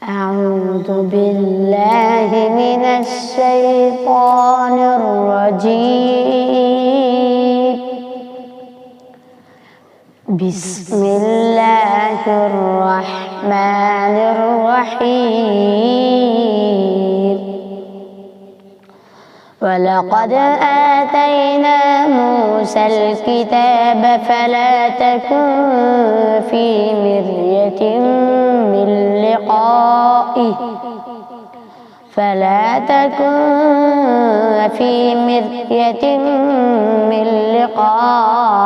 أعوذ بالله من الشيطان الرجيم. بسم الله الرحمن الرحيم. ولقد آتينا موسى الكتاب فلا تكن في مرية من لقائه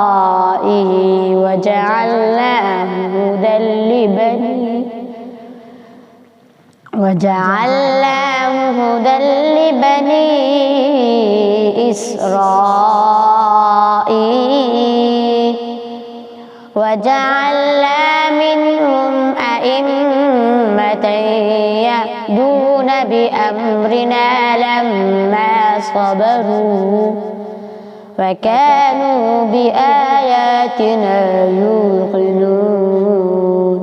وجعلناه هدى لبني إسرائيل. وجعلنا منهم أئمة يهدون بأمرنا لما صبروا وكانوا بآياتنا يوقنون.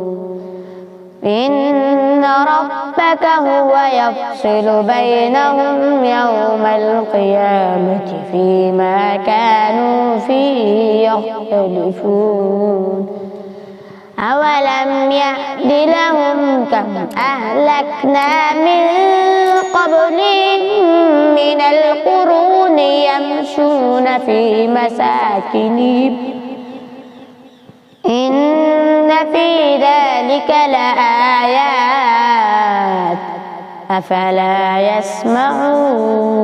إن ربك هو يفصل بينهم يوم القيامة فيما كانوا فيه يختلفون. أولم يهد لهم كم أهلكنا من قبلهم من القرون يمشون في مساكنهم إن في ذلك لآيات أفلا يسمعون.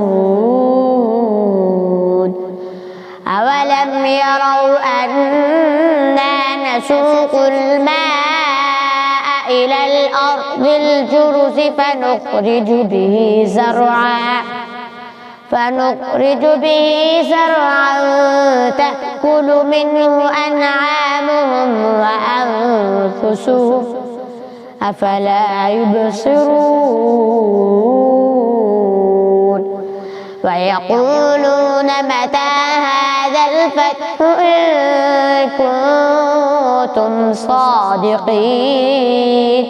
أولم يروا أنا نسوق الماء إلى الأرض الجرز فنخرج به زرعا تأكل منه أنعامهم وأنفسهم أفلا يبصرون. ويقولون متى هذا الفتح إن كنتم صادقين.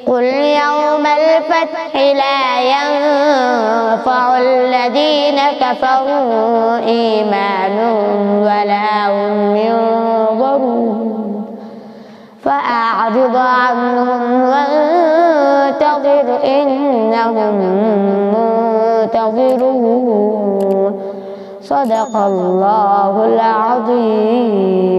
قل يوم الفتح لا ينفع الذين كفروا إيمانهم ولا هم ينظرون. فأعرض عنهم وانتظر إنهم منتظرون. صدق الله العظيم.